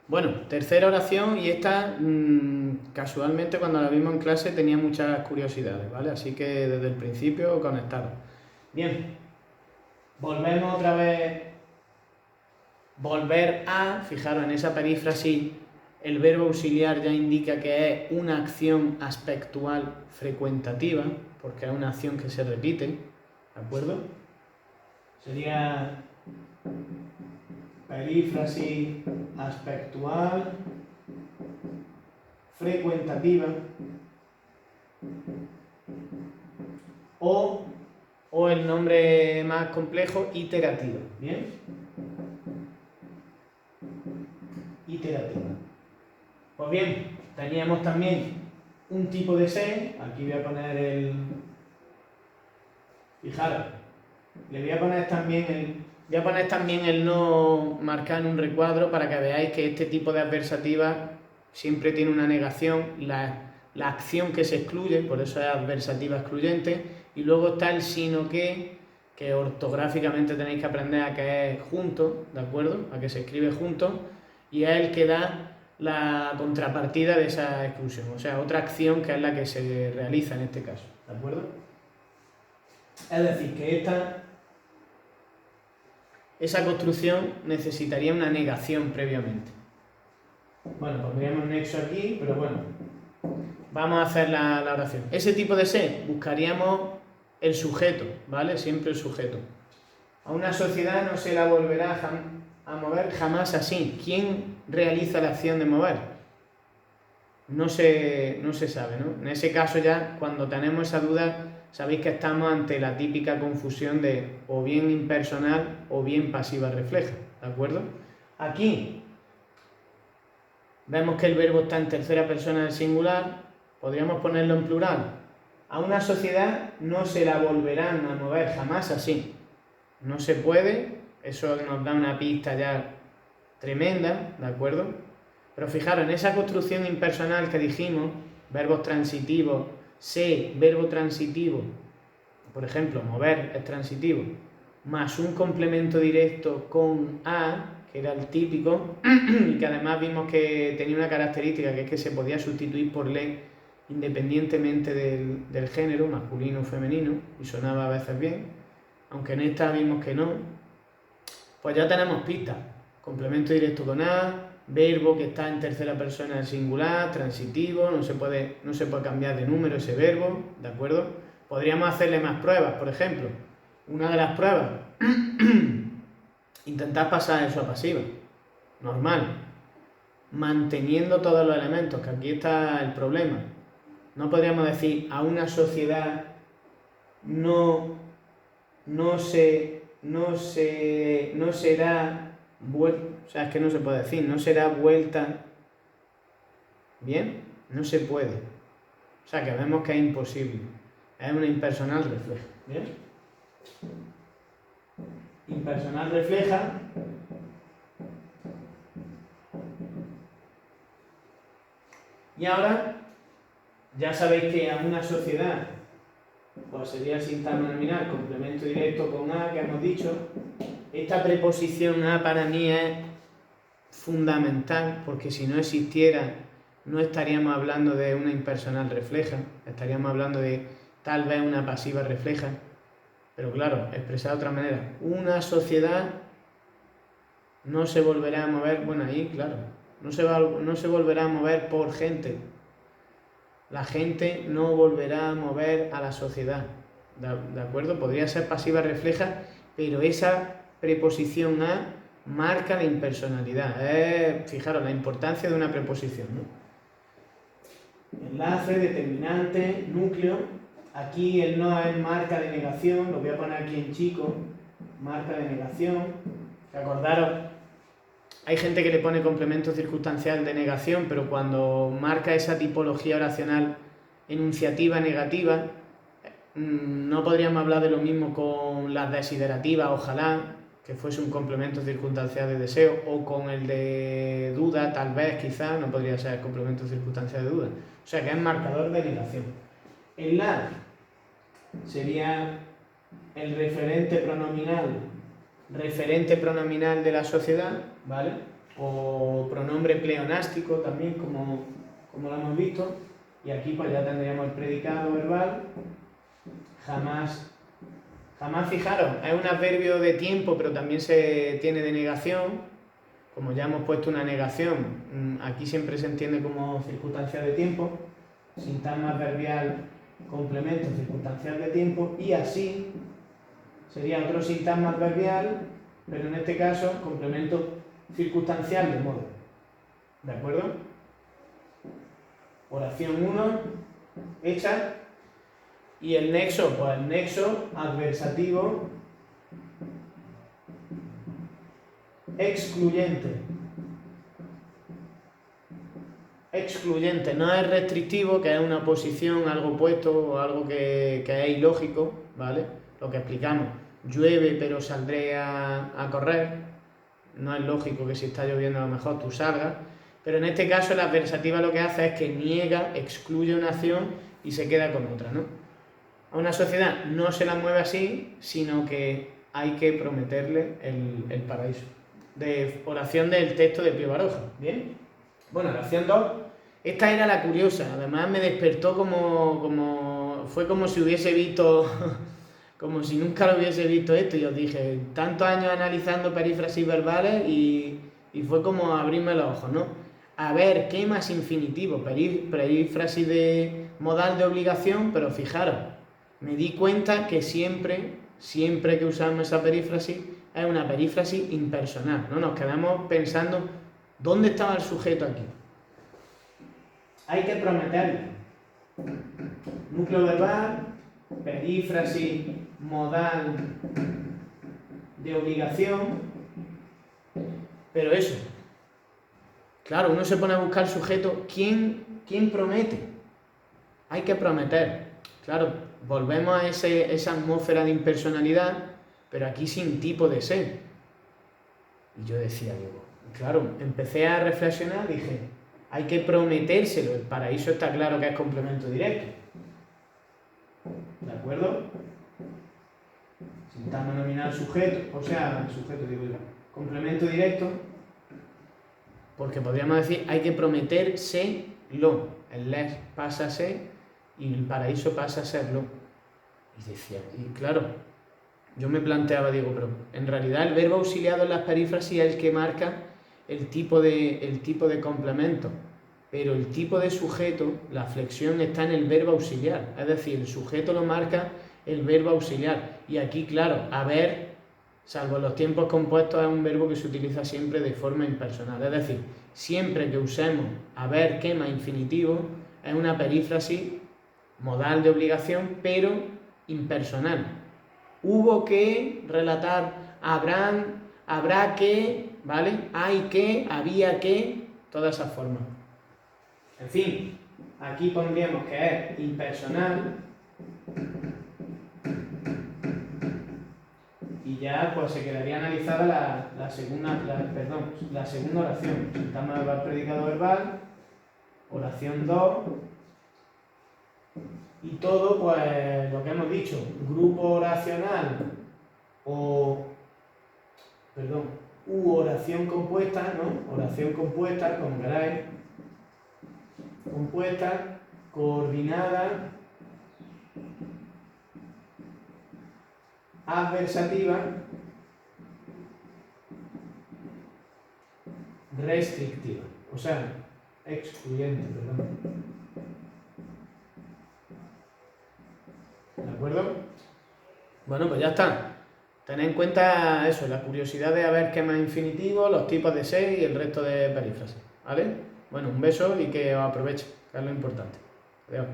Bueno, tercera oración y esta casualmente cuando la vimos en clase tenía muchas curiosidades, ¿vale? Así que desde el principio conectaros. Bien, volvemos otra vez. Volver a, fijaros en esa perífrasis, el verbo auxiliar ya indica que es una acción aspectual frecuentativa, porque es una acción que se repite, ¿de acuerdo? Sería perífrasis aspectual frecuentativa o el nombre más complejo, iterativa. ¿Bien? Iterativa. Pues bien, teníamos también un tipo de ser. Aquí voy a poner el... Fijaros, le voy a poner también el no marcar en un recuadro para que veáis que este tipo de adversativas siempre tiene una negación, la acción que se excluye, por eso es adversativa excluyente, y luego está el sino que ortográficamente tenéis que aprender a que es junto, ¿de acuerdo? A que se escribe junto, y es el que da la contrapartida de esa exclusión, o sea, otra acción que es la que se realiza en este caso, ¿de acuerdo? Es decir, que esa construcción necesitaría una negación previamente. Bueno, pondríamos nexo aquí, pero bueno, vamos a hacer la oración. Ese tipo de ser, buscaríamos el sujeto, ¿vale? Siempre el sujeto. A una sociedad no se la volverá a mover jamás así. ¿Quién realiza la acción de mover? No se sabe, ¿no? En ese caso ya, cuando tenemos esa duda, sabéis que estamos ante la típica confusión de o bien impersonal o bien pasiva refleja, ¿de acuerdo? Aquí vemos que el verbo está en tercera persona del singular, podríamos ponerlo en plural. A una sociedad no se la volverán a mover jamás así. No se puede, eso nos da una pista ya tremenda, ¿de acuerdo? Pero fijaros, en esa construcción impersonal que dijimos, verbos transitivos, verbo transitivo, por ejemplo, mover es transitivo, más un complemento directo con a, que era el típico, y que además vimos que tenía una característica, que es que se podía sustituir por le independientemente del género, masculino o femenino, y sonaba a veces bien, aunque en esta vimos que no, pues ya tenemos pistas. Complemento directo con a, verbo que está en tercera persona del singular, transitivo, no se puede cambiar de número ese verbo, ¿de acuerdo? Podríamos hacerle más pruebas, por ejemplo. Una de las pruebas, intentar pasar eso a pasiva, normal, manteniendo todos los elementos, que aquí está el problema. No podríamos decir a una sociedad no será vuelta, o sea, es que no se puede decir, no será vuelta, ¿bien? No se puede. O sea, que vemos que es imposible. Es una impersonal refleja, ¿bien? Impersonal refleja y ahora ya sabéis que a una sociedad pues sería el sintagma nominal, complemento directo con a, que hemos dicho. Esta preposición a para mí es fundamental, porque si no existiera no estaríamos hablando de una impersonal refleja, estaríamos hablando de tal vez una pasiva refleja, pero claro, expresada de otra manera, una sociedad no se volverá a mover, bueno, ahí claro, no se volverá a mover por gente, la gente no volverá a mover a la sociedad, ¿de acuerdo? Podría ser pasiva refleja, pero esa preposición a marca la impersonalidad. Fijaros, la importancia de una preposición, ¿no? Enlace, determinante, núcleo. Aquí el no es marca de negación, lo voy a poner aquí en chico, marca de negación. Acordaros, hay gente que le pone complemento circunstancial de negación, pero cuando marca esa tipología oracional enunciativa negativa, no podríamos hablar de lo mismo con las desiderativas, ojalá, que fuese un complemento circunstancial de deseo, o con el de duda, tal vez, quizás, no podría ser complemento circunstancial de duda. O sea que es marcador de negación. El la sería el referente pronominal de la sociedad, ¿vale? O pronombre nombre pleonástico también, como lo hemos visto. Y aquí pues ya tendríamos el predicado verbal. Jamás. Jamás, fijaros, es un adverbio de tiempo, pero también se tiene de negación. Como ya hemos puesto una negación, aquí siempre se entiende como circunstancial de tiempo. Sintagma adverbial, complemento circunstancial de tiempo. Y así sería otro sintagma adverbial, pero en este caso complemento circunstancial de modo. ¿De acuerdo? Oración 1 hecha. Y el nexo, pues el nexo adversativo excluyente. Excluyente, no es restrictivo, que es una posición, algo opuesto o algo que es ilógico, ¿vale? Lo que explicamos, llueve pero saldré a correr. No es lógico que si está lloviendo a lo mejor tú salgas. Pero en este caso la adversativa lo que hace es que niega, excluye una acción y se queda con otra, ¿no? A una sociedad no se la mueve así, sino que hay que prometerle el paraíso. De oración del texto de Pío Baroja, ¿bien? Bueno, oración 2, esta era la curiosa, además me despertó fue como si hubiese visto, como si nunca lo hubiese visto esto, y os dije, tantos años analizando perífrasis verbales y fue como abrirme los ojos, ¿no? A ver, ¿qué más infinitivo? Perífrasis de modal de obligación, pero fijaros, me di cuenta que siempre que usamos esa perífrasis es una perífrasis impersonal, ¿no? Nos quedamos pensando, ¿dónde estaba el sujeto aquí? Hay que prometerle. Núcleo verbal, perífrasis modal de obligación, pero eso, claro, uno se pone a buscar sujeto, ¿quién promete? Hay que prometer. Claro, volvemos a esa atmósfera de impersonalidad, pero aquí sin tipo de ser. Y yo decía, claro, empecé a reflexionar, dije, hay que prometérselo, el paraíso está claro que es complemento directo. ¿De acuerdo? Sintagma nominal sujeto, o sea, sujeto digo yo, complemento directo, porque podríamos decir, hay que prometérselo. El les pasa a ser y el paraíso pasa a serlo. Y decía, y claro, yo me planteaba, digo, pero en realidad el verbo auxiliado en las perífrasis es el que marca el tipo de complemento, pero el tipo de sujeto, la flexión está en el verbo auxiliar, es decir, el sujeto lo marca el verbo auxiliar. Y aquí, claro, haber, salvo en los tiempos compuestos, es un verbo que se utiliza siempre de forma impersonal, es decir, siempre que usemos haber, que más infinitivo, es una perífrasis modal de obligación, pero impersonal. Hubo que relatar, habrá que, ¿vale? Hay que, había que, todas esas formas. En fin, aquí pondríamos que es impersonal y ya pues se quedaría analizada la segunda oración. Sintagma verbal, predicado verbal, oración 2. Y todo, pues, lo que hemos dicho, grupo oracional u oración compuesta, ¿no? Oración compuesta, como queráis, compuesta, coordinada, adversativa, restrictiva, o sea, excluyente, perdón. ¿De acuerdo? Bueno, pues ya está. Tened en cuenta eso, la curiosidad de ver qué más infinitivo, los tipos de ser y el resto de perífrasis, ¿vale? Bueno, un beso y que os aproveche, que es lo importante. Adiós.